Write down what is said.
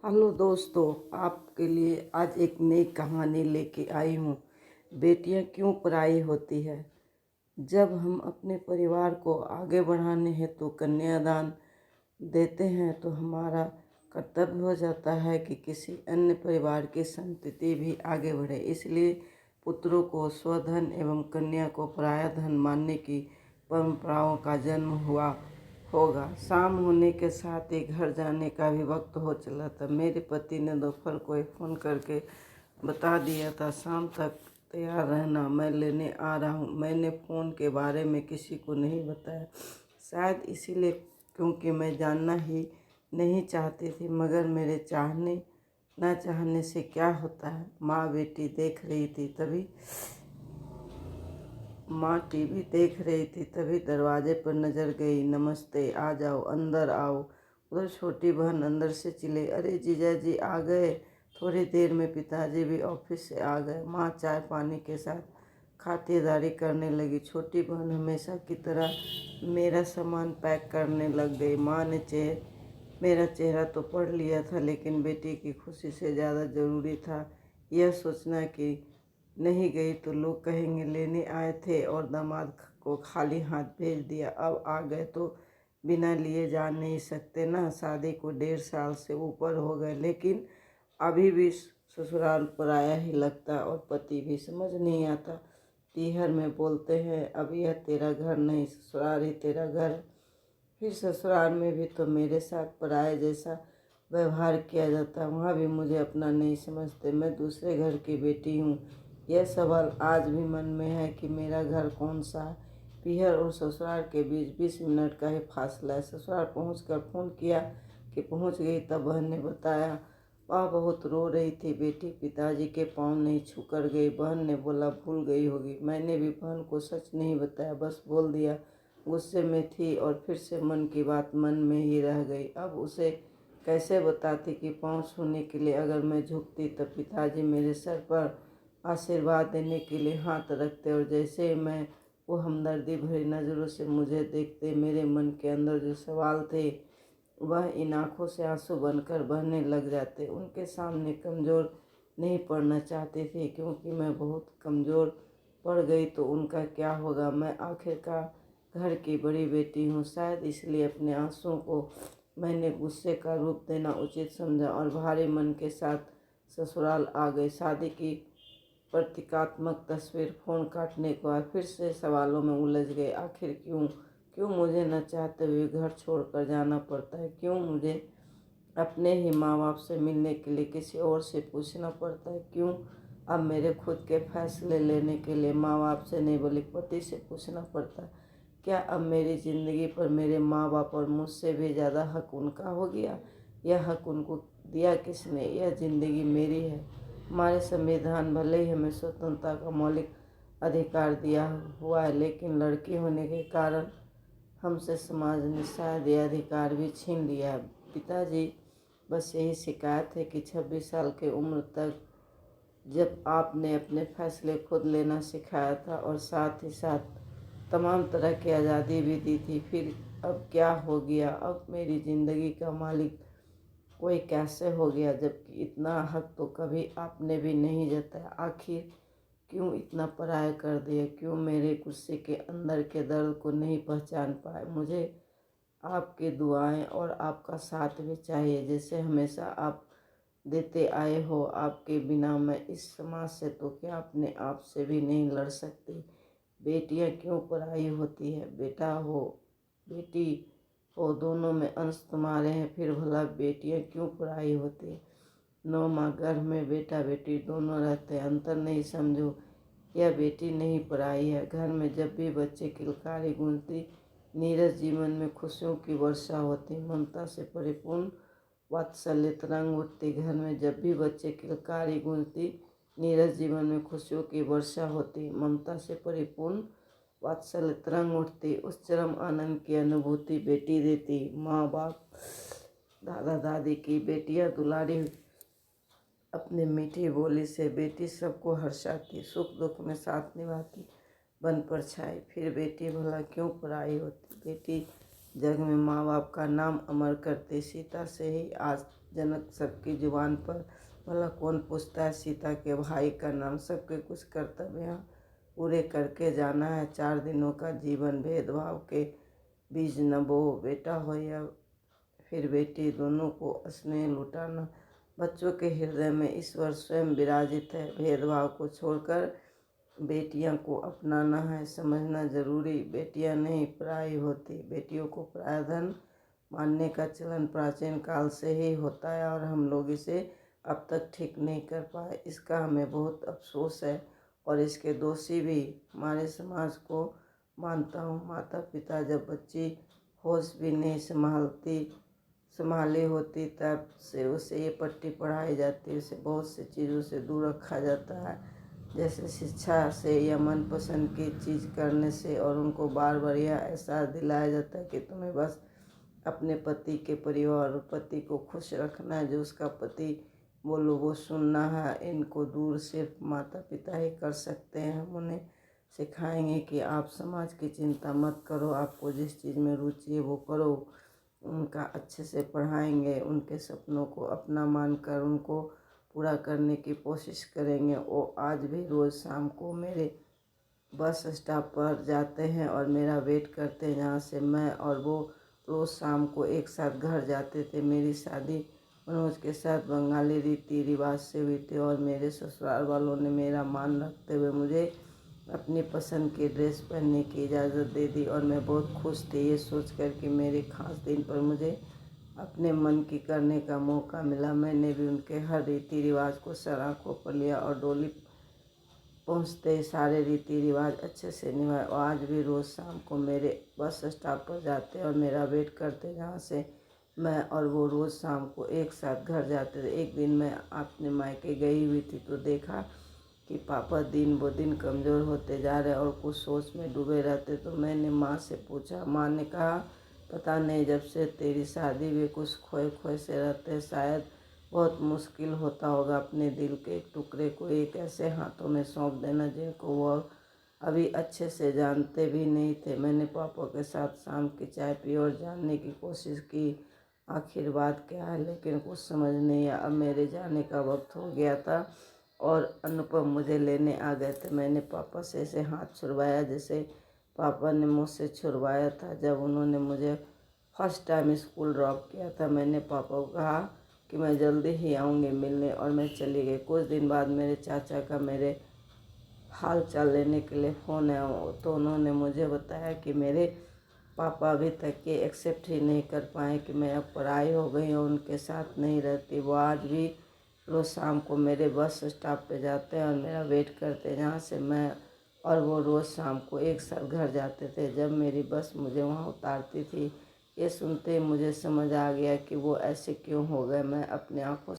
Hello दोस्तों, आपके लिए आज एक नई कहानी लेके आई हूँ। बेटियाँ क्यों पराई होती है। जब हम अपने परिवार को आगे बढ़ाने हेतु कन्यादान देते हैं तो हमारा कर्तव्य हो जाता है कि किसी अन्य परिवार की संतति भी आगे बढ़े। इसलिए पुत्रों को स्वधन एवं कन्या को पराया धन मानने की परंपराओं का जन्म हुआ होगा। शाम होने के साथ ही घर जाने का भी वक्त हो चला था। मेरे पति ने दोपहर को एक फ़ोन करके बता दिया था, शाम तक तैयार रहना, मैं लेने आ रहा हूँ। मैंने फ़ोन के बारे में किसी को नहीं बताया, शायद इसीलिए क्योंकि मैं जानना ही नहीं चाहती थी। मगर मेरे चाहने न चाहने से क्या होता है। माँ टीवी देख रही थी, तभी दरवाजे पर नजर गई। नमस्ते, आ जाओ, अंदर आओ। उधर छोटी बहन अंदर से चिल्लाई, अरे जीजा जी आ गए। थोड़ी देर में पिताजी भी ऑफिस से आ गए। माँ चाय पानी के साथ खातिरदारी करने लगी। छोटी बहन हमेशा की तरह मेरा सामान पैक करने लग गई। माँ ने मेरा चेहरा तो पढ़ लिया था, लेकिन बेटी की खुशी से ज़्यादा ज़रूरी था यह सोचना कि नहीं गई तो लोग कहेंगे लेने आए थे और दामाद को खाली हाथ भेज दिया। अब आ गए तो बिना लिए जा नहीं सकते ना। शादी को 1.5 साल से ऊपर हो गए, लेकिन अभी भी ससुराल पराया ही लगता और पति भी समझ नहीं आता। तीहर में बोलते हैं, अब यह तेरा घर नहीं, ससुराल ही तेरा घर है। फिर ससुराल में भी तो मेरे साथ पराये जैसा व्यवहार किया जाता है। वहाँ भी मुझे अपना नहीं समझते। मैं दूसरे घर की बेटी हूँ। यह सवाल आज भी मन में है कि मेरा घर कौन सा है। पीहर और ससुराल के बीच 20 मिनट का ही फासला है। ससुराल पहुंचकर फ़ोन किया कि पहुंच गई, तब बहन ने बताया वह बहुत रो रही थी। बेटी पिताजी के पाँव नहीं छू कर गई। बहन ने बोला भूल गई होगी। मैंने भी बहन को सच नहीं बताया, बस बोल दिया। गुस्से में थी और फिर से मन की बात मन में ही रह गई। अब उसे कैसे बताती कि पाँव छूने के लिए अगर मैं झुकती तब पिताजी मेरे सर पर आशीर्वाद देने के लिए हाथ रखते, और जैसे मैं वो हमदर्दी भरी नज़रों से मुझे देखते, मेरे मन के अंदर जो सवाल थे वह इन आँखों से आंसू बनकर बहने लग जाते। उनके सामने कमज़ोर नहीं पड़ना चाहती थी, क्योंकि मैं बहुत कमज़ोर पड़ गई तो उनका क्या होगा। मैं आखिरकार घर की बड़ी बेटी हूँ, शायद इसलिए अपने आंसुओं को मैंने गुस्से का रूप देना उचित समझा और भारी मन के साथ ससुराल आ गई। शादी की प्रतीकात्मक तस्वीर। फ़ोन काटने के बाद फिर से सवालों में उलझ गए। आखिर क्यों क्यों मुझे न चाहते हुए घर छोड़कर जाना पड़ता है। क्यों मुझे अपने ही माँ बाप से मिलने के लिए किसी और से पूछना पड़ता है। क्यों अब मेरे खुद के फैसले लेने के लिए माँ बाप से नहीं बल्कि पति से पूछना पड़ता है। क्या अब मेरी ज़िंदगी पर मेरे माँ बाप और मुझसे भी ज़्यादा हक उनका हो गया। यह हक उनको दिया किसने। यह ज़िंदगी मेरी है। हमारे संविधान भले ही हमें स्वतंत्रता का मौलिक अधिकार दिया हुआ है, लेकिन लड़की होने के कारण हमसे समाज ने शायद यह अधिकार भी छीन लिया है। पिताजी बस यही शिकायत है कि 26 साल की उम्र तक जब आपने अपने फैसले खुद लेना सिखाया था और साथ ही साथ तमाम तरह की आज़ादी भी दी थी, फिर अब क्या हो गया। अब मेरी ज़िंदगी का मालिक कोई कैसे हो गया, जबकि इतना हक तो कभी आपने भी नहीं जताया। आखिर क्यों इतना पराया कर दिया। क्यों मेरे गुस्से के अंदर के दर्द को नहीं पहचान पाए। मुझे आपकी दुआएं और आपका साथ भी चाहिए, जैसे हमेशा आप देते आए हो। आपके बिना मैं इस समाज से तो क्या अपने आप से भी नहीं लड़ सकती। बेटियां क्यों पराई होती है। बेटा हो बेटी हो, दोनों में अंश तुम्हारे हैं, फिर भला बेटियां क्यों पराई होती है। 9 माह गर्भ में बेटा बेटी दोनों रहते हैं, अंतर नहीं समझो। यह बेटी नहीं पराई है। घर में जब भी बच्चे किलकारी गूंजती, नीरज जीवन में खुशियों की वर्षा होती, ममता से परिपूर्ण वात्सल्य तरंग उठती। घर में जब भी बच्चे किलकारी गूंजती, नीरज जीवन में खुशियों की वर्षा होती, ममता से परिपूर्ण वात्सल्य तरंग उठती। उस चरम आनंद की अनुभूति बेटी देती। माँ बाप दादा दादी की बेटियां दुलारी अपनी मीठी बोली से बेटी सबको हर्षाती, सुख दुख में साथ निभाती, बन पर छाई। फिर बेटी भला क्यों पराई होती। बेटी जग में माँ बाप का नाम अमर करती। सीता से ही आज जनक सबकी जुबान पर, भला कौन पूछता है सीता के भाई का नाम। सबके कुछ कर्तव्य यहाँ पूरे करके जाना है। 4 दिनों का जीवन भेदभाव के बीज न बो, बेटा हो या फिर बेटी, दोनों को स्नेह लुटाना। बच्चों के हृदय में ईश्वर स्वयं विराजित है। भेदभाव को छोड़कर बेटियां को अपनाना है। समझना जरूरी, बेटियां नहीं पराई होती। बेटियों को पराया मानने का चलन प्राचीन काल से ही होता है और हम लोग इसे अब तक ठीक नहीं कर पाए। इसका हमें बहुत अफसोस है और इसके दोषी भी हमारे समाज को मानता हूँ। माता पिता जब बच्ची होश भी नहीं संभाली होती तब से उसे ये पट्टी पढ़ाई जाती है। उसे बहुत सी चीज़ों से दूर रखा जाता है, जैसे शिक्षा से या मनपसंद की चीज़ करने से, और उनको बार बार यह एहसास दिलाया जाता है कि तुम्हें बस अपने पति के परिवार और पति को खुश रखना है। जो उसका पति बोलो वो सुनना है। इनको दूर सिर्फ माता पिता ही कर सकते हैं। हम उन्हें सिखाएंगे कि आप समाज की चिंता मत करो, आपको जिस चीज़ में रुचि है वो करो। उनका अच्छे से पढ़ाएंगे, उनके सपनों को अपना मानकर उनको पूरा करने की कोशिश करेंगे। वो आज भी रोज़ शाम को मेरे बस स्टॉप पर जाते हैं और मेरा वेट करते हैं, जहाँ से मैं और वो रोज़ शाम को एक साथ घर जाते थे। मेरी शादी मनोज के साथ बंगाली रीति रिवाज से हुई थी और मेरे ससुराल वालों ने मेरा मान रखते हुए मुझे अपनी पसंद की ड्रेस पहनने की इजाज़त दे दी और मैं बहुत खुश थी, ये सोचकर कि मेरे खास दिन पर मुझे अपने मन की करने का मौका मिला। मैंने भी उनके हर रीति रिवाज को सर आँखों पर लिया और डोली पहुँचते सारे रीति रिवाज अच्छे से निभाए। और आज भी रोज़ शाम को मेरे बस स्टॉप पर जाते और मेरा वेट करते, जहाँ से मैं और वो रोज़ शाम को एक साथ घर जाते थे। एक दिन मैं अपने मायके गई हुई थी तो देखा कि पापा दिन ब दिन कमज़ोर होते जा रहे और कुछ सोच में डूबे रहते। तो मैंने माँ से पूछा। माँ ने कहा पता नहीं, जब से तेरी शादी हुई कुछ खोए खोए से रहते। शायद बहुत मुश्किल होता होगा अपने दिल के एक टुकड़े को एक ऐसे हाथों में सौंप देना जिनको वो अभी अच्छे से जानते भी नहीं थे। मैंने पापा के साथ शाम की चाय पी और जानने की कोशिश की आखिर बात क्या है, लेकिन कुछ समझ नहीं आया। अब मेरे जाने का वक्त हो गया था और अनुपम मुझे लेने आ गए थे। मैंने पापा से ऐसे हाथ छुड़वाया जैसे पापा ने मुझसे छुड़वाया था जब उन्होंने मुझे फर्स्ट टाइम स्कूल ड्रॉप किया था। मैंने पापा को कहा कि मैं जल्दी ही आऊँगी मिलने और मैं चली गई। कुछ दिन बाद मेरे चाचा का मेरे हाल चाल लेने के लिए फ़ोन आया तो उन्होंने मुझे बताया कि मेरे पापा अभी तक ये एक्सेप्ट ही नहीं कर पाए कि मैं अब पढ़ाई हो गई और उनके साथ नहीं रहती। वो आज भी रोज़ शाम को मेरे बस स्टॉप पे जाते हैं और मेरा वेट करते हैं, जहाँ से मैं और वो रोज़ शाम को एक साथ घर जाते थे। जब मेरी बस मुझे वहाँ उतारती थी, ये सुनते ही मुझे समझ आ गया कि वो ऐसे क्यों हो गए। मैं अपने आँखों